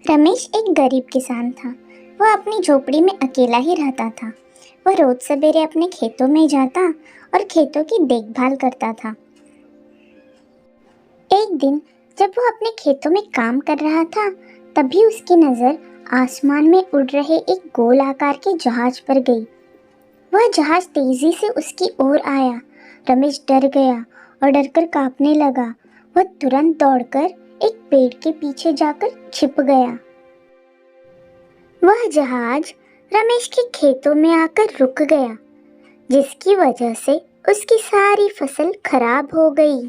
रमेश एक गरीब किसान था। वह अपनी झोपड़ी में अकेला ही रहता था। वह रोज सवेरे अपने खेतों में जाता और खेतों की देखभाल करता था। एक दिन जब वह अपने खेतों में काम कर रहा था, तभी उसकी नज़र आसमान में उड़ रहे एक गोल आकार के जहाज पर गई। वह जहाज तेजी से उसकी ओर आया। रमेश डर गया और डरकर कांपने लगा। वह तुरंत दौड़कर एक पेड़ के पीछे जाकर छिप गया। वह जहाज रमेश के खेतों में आकर रुक गया, जिसकी वजह से उसकी सारी फसल खराब हो गई।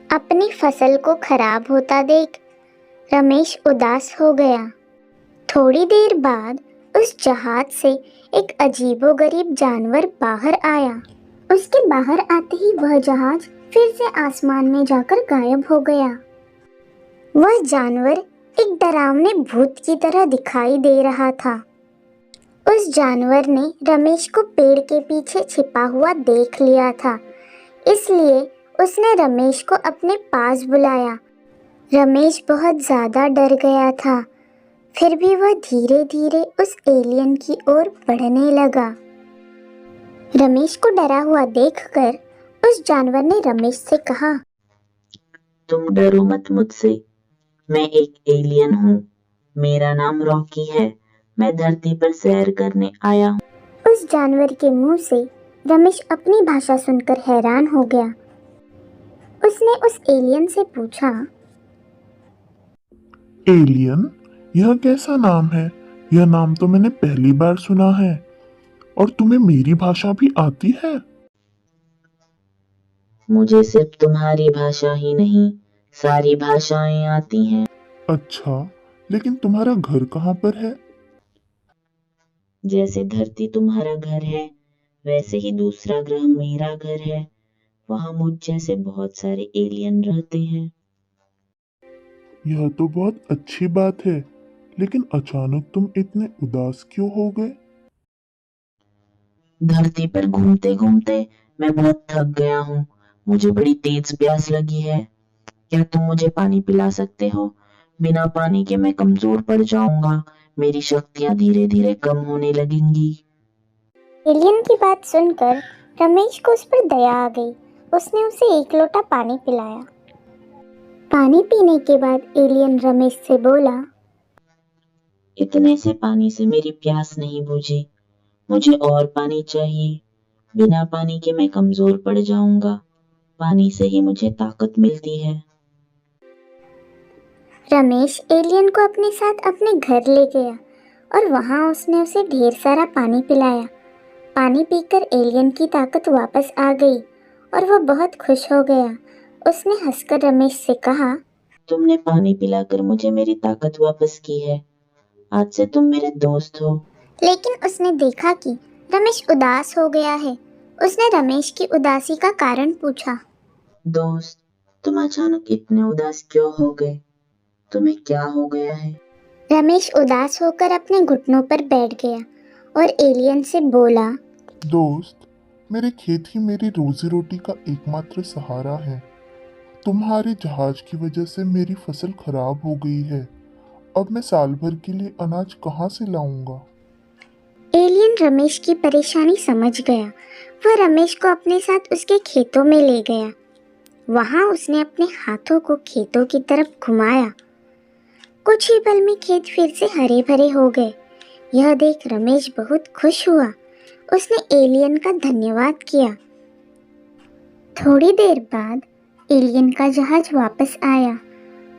अपनी फसल को खराब होता देख रमेश उदास हो गया। थोड़ी देर बाद उस जहाज से एक अजीबोगरीब जानवर बाहर आया। उसके बाहर आते ही वह जहाज फिर से आसमान में जाकर गायब हो गया। वह जानवर एक डरावने भूत की तरह दिखाई दे रहा था। उस जानवर ने रमेश को पेड़ के पीछे छिपा हुआ देख लिया था, इसलिए उसने रमेश को अपने पास बुलाया। रमेश बहुत ज़्यादा डर गया था, फिर भी वह धीरे धीरे उस एलियन की ओर बढ़ने लगा। रमेश को डरा हुआ देखकर उस जानवर ने रमेश से कहा, तुम डरो मत मुझसे, मैं एक एलियन हूँ। मेरा नाम रॉकी है। मैं धरती पर सैर करने आया हूँ। उस जानवर के मुंह से रमेश अपनी भाषा सुनकर हैरान हो गया। उसने उस एलियन से पूछा, एलियन, यह कैसा नाम है? यह नाम तो मैंने पहली बार सुना है। और तुम्हें मेरी भाषा भी आती है? मुझे सिर्फ तुम्हारी भाषा ही नहीं, सारी भाषाएं आती हैं। अच्छा, लेकिन तुम्हारा घर कहाँ पर है? जैसे धरती तुम्हारा घर है, वैसे ही दूसरा ग्रह मेरा घर है। वहाँ मुझ जैसे बहुत सारे एलियन रहते हैं। यह तो बहुत अच्छी बात है, लेकिन अचानक तुम इतने उदास क्यों हो गए? धरती पर घूमते घूमते मैं बहुत थक गया हूँ। मुझे बड़ी तेज प्यास लगी है। क्या तुम मुझे पानी पिला सकते हो? बिना पानी के मैं कमजोर पड़ जाऊंगा। मेरी शक्तियाँ धीरे धीरे कम होने लगेंगी। एलियन की बात सुनकर रमेश को उस पर दया आ गई। उसने उसे एक लोटा पानी पिलाया। पानी पीने के बाद एलियन रमेश से बोला, इतने से पानी से मेरी प्यास नहीं बुझी। मुझे और पानी चाहिए। बिना पानी के मैं कमजोर पड़ जाऊंगा। पानी से ही मुझे ताकत मिलती है। रमेश एलियन को अपने साथ अपने घर ले गया और वहाँ उसने उसे ढेर सारा पानी पिलाया। पानी पीकर एलियन की ताकत वापस आ गई और वह बहुत खुश हो गया। उसने हंसकर रमेश से कहा, तुमने पानी पिलाकर मुझे मेरी ताकत वापस की है। आज से तुम मेरे दोस्त हो। लेकिन उसने देखा कि रमेश उदास हो गया है। उसने रमेश की उदासी का कारण पूछा। दोस्त, तुम अचानक इतने उदास क्यों हो गए? तुम्हें क्या हो गया है? रमेश उदास होकर अपने घुटनों पर बैठ गया और एलियन से बोला, दोस्त, मेरे खेत ही मेरी रोजी रोटी का एकमात्र सहारा है। तुम्हारे जहाज की वजह से मेरी फसल खराब हो गई है। अब मैं साल भर के लिए अनाज कहाँ से लाऊंगा? एलियन रमेश की परेशानी समझ गया। वह रमेश को अपने साथ उसके खेतों में ले गया। वहाँ उसने अपने हाथों को खेतों की तरफ घुमाया। कुछ ही पल में खेत फिर से हरे भरे हो गए। यह देख रमेश बहुत खुश हुआ। उसने एलियन का धन्यवाद किया। थोड़ी देर बाद एलियन का जहाज वापस आया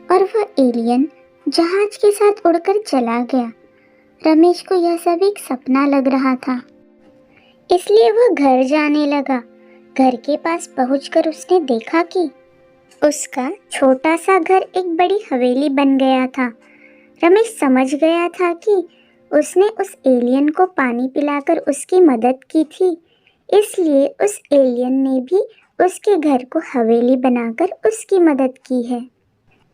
और वह एलियन जहाज के साथ उड़कर चला गया। रमेश को यह सब एक सपना लग रहा था, इसलिए वह घर जाने लगा। घर के पास पहुंचकर उसने देखा कि उसका छोटा सा घर एक बड़ी हवेली बन गया था। रमेश समझ गया था कि उसने उस एलियन को पानी पिलाकर उसकी मदद की थी, इसलिए उस एलियन ने भी उसके घर को हवेली बनाकर उसकी मदद की है।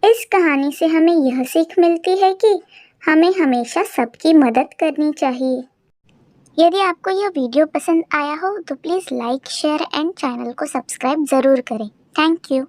इस कहानी से हमें यह सीख मिलती है कि हमें हमेशा सबकी मदद करनी चाहिए। यदि आपको यह वीडियो पसंद आया हो तो please like, share and channel को सब्सक्राइब ज़रूर करें। Thank you.